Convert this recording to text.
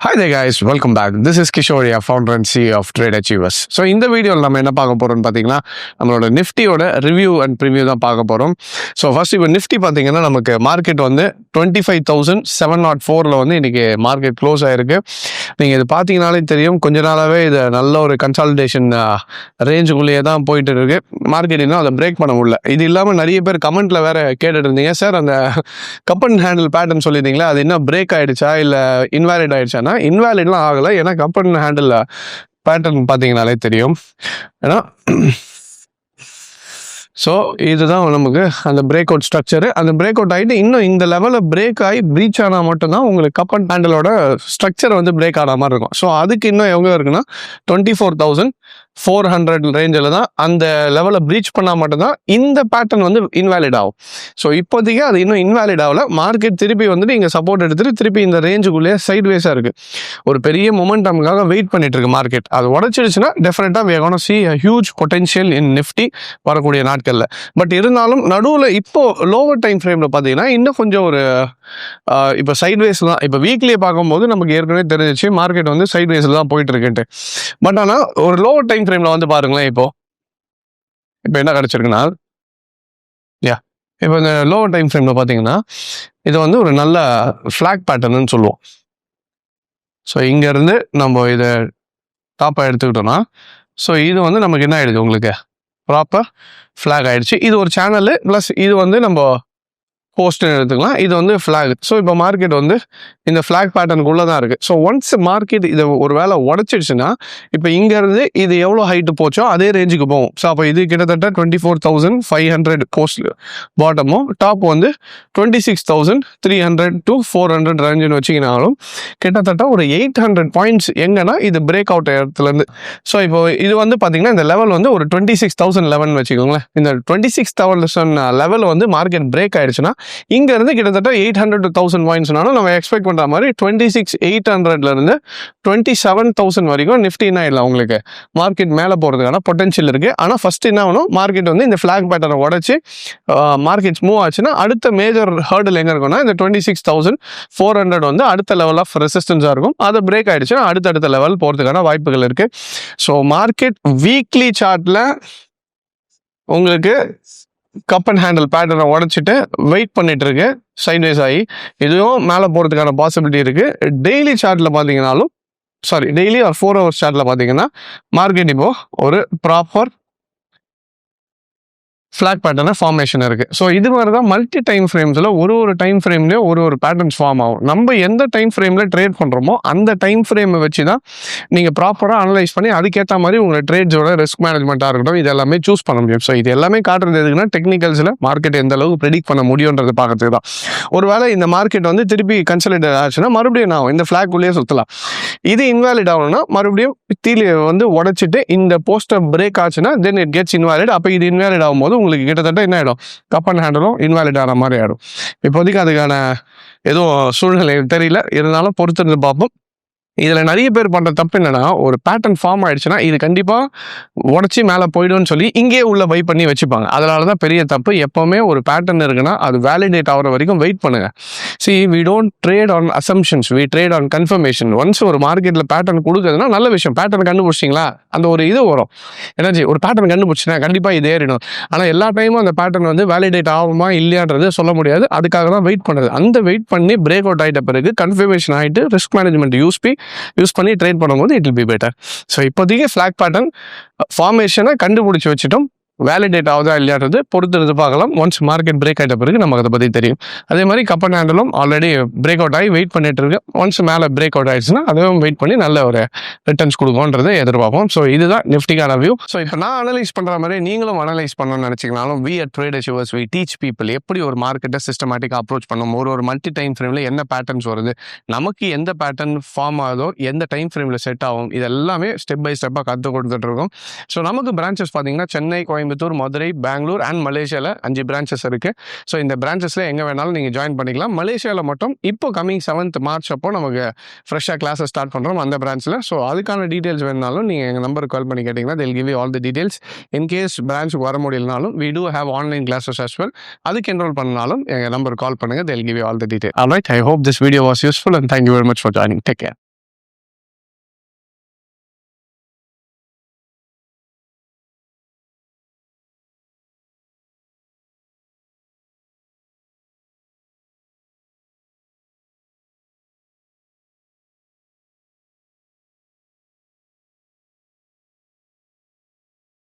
Hi there guys, welcome back. This is Kishoria, founder and CEO of Trade Achievers. So இந்த வீடியோவில் நம்ம என்ன பார்க்க போகிறோம்னு பார்த்தீங்கன்னா நம்மளோட நிஃப்டியோட ரிவ்யூ அண்ட் ப்ரிவியூ தான் பார்க்க போகிறோம். ஸோ ஃபர்ஸ்ட் இப்போ நிஃப்டி பார்த்தீங்கன்னா நமக்கு மார்க்கெட் வந்து 25,704 வந்து இன்றைக்கி மார்க்கெட் க்ளோஸ் ஆகிருக்கு. நீங்கள் இது பார்த்தீங்கனாலே தெரியும், கொஞ்ச நாளாகவே இது நல்ல ஒரு கன்சாலிடேஷன் ரேஞ்சுக்குள்ளேயே தான் போயிட்டு இருக்கு. மார்க்கெட் இன்னும் அதை பிரேக் பண்ண முடியல. இது இல்லாமல் நிறைய பேர் கமெண்ட்டில் வேறு கேட்டுட்டு இருந்தீங்க, சார் அந்த கப் அண்ட் ஹேண்டில் பேட்டர்ன் சொல்லியிருந்தீங்களா, அது இன்னும் பிரேக் ஆகிடுச்சா இல்லை இன்வாலிட் ஆகிடுச்சா? இன்வாலிட்லாம் ஆகலை, ஏன்னா கப் அண்ட் ஹேண்டில் பேட்டர்ன் பார்த்தீங்கனாலே தெரியும். ஏன்னா ஸோ இதுதான் நமக்கு அந்த பிரேக் அவுட் ஸ்ட்ரக்சரு. அந்த பிரேக் அவுட் ஆகிட்டு இன்னும் இந்த லெவலில் பிரேக் ஆகி ப்ரீச் ஆனால் மட்டும்தான் உங்களுக்கு கப் அண்ட் ஹேண்டிலோட ஸ்ட்ரக்சர் வந்து பிரேக் ஆன மாதிரி இருக்கும். ஸோ அதுக்கு இன்னும் எவ்வளோ இருக்குன்னா 24,400 ரேஞ்சில் தான் அந்த லெவலில் ப்ரீச் பண்ணால் மட்டும்தான் இந்த பேட்டர்ன் வந்து இன்வாலிட் ஆகும். ஸோ இப்போதைக்கு அது இன்னும் இன்வாலிட் ஆகல. மார்க்கெட் திருப்பி வந்துட்டு இங்கே சப்போர்ட் எடுத்துட்டு திருப்பி இந்த ரேஞ்சுக்குள்ளேயே சைட்வேஸாக இருக்குது. ஒரு பெரிய மொமெண்டமுக்காக வெயிட் பண்ணிட்டு இருக்கு மார்க்கெட். அது உடச்சிடுச்சுன்னா டெஃபினட்டாக we are going to see a huge potential in Nifty வரக்கூடிய நாட்கள். பட் இருந்தாலும் நடுவில் இப்போ லோவர் டைம் ஃப்ரேமில் பார்த்தீங்கன்னா இன்னும் கொஞ்சம் ஒரு இப்போ சைட்வேஸ் தான். இப்போ வீக்லியை பார்க்கும்போது நமக்கு ஏற்கனவே தெரிஞ்சிச்சு மார்க்கெட் வந்து சைட்வேஸில் தான் போயிட்டு இருக்குன்ட்டு. பட் ஆனால் ஒரு லோவர் டைம் ஃப்ரேமில் வந்து பாருங்களேன், இப்போ என்ன கிடச்சிருக்குன்னா, இப்போ இந்த லோவர் டைம் ஃப்ரேமில் பார்த்தீங்கன்னா இது வந்து ஒரு நல்ல ஃப்ளாக் பேட்டர்ன்னு சொல்லுவோம். ஸோ இங்கேருந்து நம்ம இதை டாப்பாக எடுத்துக்கிட்டோம்னா, ஸோ இது வந்து நமக்கு என்ன ஆகிடுது, உங்களுக்கு ப்ராப்பர் ஃப்ளாக் ஆகிடுச்சு. இது ஒரு சேனலு ப்ளஸ் இது வந்து நம்ம போஸ்ட்னு எடுத்துக்கலாம். இது வந்து ஃப்ளாக். ஸோ இப்போ மார்க்கெட் வந்து இந்த ஃப்ளாக் பேட்டர்னுக்குள்ளே தான் இருக்குது. ஸோ ஒன்ஸ் மார்க்கெட் இதை ஒரு வேளை உடச்சிடுச்சுன்னா இப்போ இங்கேருந்து இது எவ்வளோ ஹைட்டு போச்சோ அதே ரேஞ்சுக்கு போகும். ஸோ அப்போ இது கிட்டத்தட்ட 24,500 போஸ்ட் பாட்டமும், டாப் வந்து 26,300 to 400 ரேஞ்சுன்னு வச்சிங்கனாலும் கிட்டத்தட்ட ஒரு 800 பாயிண்ட்ஸ் எங்கன்னா இது பிரேக் அவுட் இடத்துலேருந்து. ஸோ இப்போ இது வந்து பார்த்தீங்கன்னா இந்த லெவல் வந்து ஒரு 26,011 வச்சுக்கோங்களேன். இந்த 26,000 லெவல் வந்து மார்க்கெட் பிரேக் ஆயிடுச்சுன்னா இங்கேருந்து கிட்டத்தட்ட 800 to 1000 பாயிண்ட்ஸ்னாலும் நம்ம எக்ஸ்பெக்ட் பண்ணுற மாதிரி 26,800 27,000 வரைக்கும் நிஃப்டி என்ன இல்லை உங்களுக்கு மார்க்கெட் மேலே போகிறதுக்கான பொட்டன்ஷியல் இருக்குது. ஆனால் ஃபர்ஸ்ட் என்ன ஆகணும், மார்க்கெட் வந்து இந்த ஃப்ளாக் பேட்டர்னை உடச்சி மார்க்கெட்ஸ் மூவ் ஆச்சுன்னா அடுத்த மேஜர் ஹர்டில் எங்கே இருக்கும்னா இந்த 26,400 வந்து அடுத்த லெவல் ஆஃப் ரெசிஸ்டன்ஸாக இருக்கும். அது பிரேக் ஆகிடுச்சுன்னா அடுத்தடுத்த லெவல் போகிறதுக்கான வாய்ப்புகள் இருக்குது. ஸோ மார்க்கெட் வீக்லி சார்ட்டில் உங்களுக்கு கப் அண்ட் ஹேண்டில் பேட்டர்னை உடச்சிட்டு வெயிட் பண்ணிட்டு இருக்கு சைட்வேஸ் ஆகி. இதுவும் மேலே போகிறதுக்கான பாசிபிலிட்டி இருக்குது. டெய்லி சார்ட்டில் பார்த்தீங்கன்னாலும் டெய்லி ஒரு 4 hours சார்ட்டில் பார்த்தீங்கன்னா மார்க்கெட் இப்போ ஒரு ப்ராப்பர் ஃப்ளாக் பேட்டர்ன ஃபார்மேஷன் இருக்குது. ஸோ இது மாதிரி தான் மல்டி டைம் ஃப்ரேம்ஸில் ஒரு டைம் ஃப்ரேம்லேயும் ஒரு பேட்டர்ன்ஸ் ஃபார்ம் ஆகும். நம்ம எந்த டைம் ஃப்ரேமில் ட்ரேட் பண்ணுறோமோ அந்த டைம் ஃப்ரேமை வச்சு தான் நீங்கள் ப்ராப்பராக அனலைஸ் பண்ணி அதுக்கேற்ற மாதிரி உங்களை ட்ரேட்ஸோட ரிஸ்க் மேனேஜ்மெண்ட்டாக இருக்கட்டும் இது எல்லாமே சூஸ் பண்ண முடியும். ஸோ இது எல்லாமே காட்டுறது எதுக்குன்னா டெக்னிக்கல்ஸில் மார்க்கெட் எந்த அளவுக்கு ப்ரெடிக்ட் பண்ண முடியுன்றது பார்க்கறதுக்கு தான். ஒருவேளை இந்த மார்க்கெட் வந்து திருப்பி கன்சல்டேட் ஆச்சுன்னா மறுபடியும் நான் இந்த ஃப்ளாக்குள்ளேயே சுற்றலாம். இது இன்வாலிட் ஆகணும்னா மறுபடியும் தீலி வந்து உடச்சிட்டு இந்த போஸ்டர் பிரேக் ஆச்சுன்னா தென் இட் கெட்ஸ் இன்வாலிட். அப்போ இது இன்வாலிட் ஆகும்போது உங்களுக்கு கிட்டத்தட்ட என்ன ஆகிடும், கப் அண்ட் ஹேண்டிலும் இன்வாலிட் ஆன மாதிரி ஆகிடும். இப்போதைக்கு அதுக்கான எதுவும் சூழ்நிலை தெரியல, இருந்தாலும் பொறுத்திருந்து பார்ப்போம். இதில் நிறைய பேர் பண்ணுற தப்பு என்னென்னா, ஒரு பேட்டர்ன் ஃபார்ம் ஆகிடுச்சுன்னா இது கண்டிப்பாக உடச்சி மேலே போய்டும்னு சொல்லி இங்கே உள்ள பை பண்ணி வச்சுப்பாங்க. அதனால தான் பெரிய தப்பு. எப்போவுமே ஒரு பேட்டர்ன் இருக்குன்னா அது வேலிடேட் ஆகிற வரைக்கும் வெயிட் பண்ணுங்கள். we don't trade on assumptions, we trade on confirmation. Once ஒரு மார்க்கெட்டில் பேட்டர்ன் கொடுக்குதுன்னா நல்ல விஷயம். பேட்டர்ன் கண்டுபிடிச்சிங்களா, அந்த ஒரு இது வரும் எனர்ஜி. ஒரு பேட்டர்ன் கண்டுபிடிச்சினா கண்டிப்பாக இது ஏறிடும். ஆனால் எல்லா டைமும் அந்த பேட்டர்ன் வந்து வேலிடேட் ஆகுமா இல்லையான்றது சொல்ல முடியாது. அதுக்காக தான் வெயிட் பண்ணுறது. அந்த வெயிட் பண்ணி பிரேக் அவுட் ஆகிட்ட பிறகு கன்ஃபர்மேஷன் ஆகிட்டு ரிஸ்க் மேனேஜ்மெண்ட் யூஸ் பண்ணி ட்ரேட் பண்ணும்போது it will be better. So இப்போதைக்கு ஃப்ளாக் பேட்டர்ன் ஃபார்மேஷனை கண்டுபிடிச்சி வச்சுட்டோம். வேலிடேட் ஆகுதா இல்லையான்றது பொறுத்து பார்க்கலாம். ஒன்ஸ் மார்க்கெட் பிரேக் ஆகிட்ட பிறகு நமக்கு அதை பற்றி தெரியும். அதே மாதிரி கப் அண்ட் ஹேண்டிலும் ஆல்ரெடி பிரேக் அவுட் ஆகி வெயிட் பண்ணிட்டு இருக்கு. ஒன்ஸ் மேலே பிரேக் அவுட் ஆயிடுச்சுன்னா அதுவும் வெயிட் பண்ணி நல்ல ஒரு ரிட்டர்ன்ஸ் கொடுக்கும்ன்றதை எதிர்பார்ப்போம். ஸோ இதுதான் நிஃப்டிக்கான வியூ. ஸோ இப்போ நான் அனலைஸ் பண்ணுற மாதிரி நீங்களும் அனலைஸ் பண்ணணும்னு நினச்சிங்கனாலும் we at Trade Achievers we teach people எப்படி ஒரு மார்க்கெட்டை சிஸ்டமேட்டிக்காக அப்ரோச் பண்ணணும். ஒரு மல்டி டைம் ஃப்ரேமில் என்ன பேட்டர்ன்ஸ் வருது, நமக்கு எந்த பேட்டர்ன் ஃபார்ம் ஆகுதோ எந்த டைம் ஃப்ரேமில் செட் ஆகும், இது எல்லாமே ஸ்டெப் பை ஸ்டெப்பாக கற்றுக் கொடுத்துட்டு இருக்கோம். ஸோ நமக்கு பிரான்ச்சஸ் பார்த்தீங்கன்னா சென்னை, கோயம்புத்தூர், மதுரை, பெங்களூர் அண்ட் மலேசியாவில் 5 பிரான்ச்சஸ் இருக்குது. ஸோ இந்த பிரான்ச்சஸில் எங்கே வேணாலும் நீங்கள் ஜாயின் பண்ணிக்கலாம். மலேசியாவில் மட்டும் இப்போ கமிங் 7th March அப்போ நமக்கு ஃப்ரெஷ்ஷாக கிளாஸஸ் ஸ்டார்ட் பண்ணுறோம் அந்த பிரான்ச்சில். ஸோ அதுக்கான டீட்டெயில்ஸ் வேணுனாலும் நீங்கள் எங்கள் நம்பருக்கு கால் பண்ணி கேட்டிங்கன்னா they'll give you all the details. In case பிரான்ச்சுக்கு வர முடியலனாலும் we do have online classes as well. அதுக்கு என்ரோல் பண்ணாலும் எங்கள் நம்பருக்கு கால் பண்ணுங்கள். they'll give you all the details. Alright, I hope this video was useful and thank you very much for joining. Take care.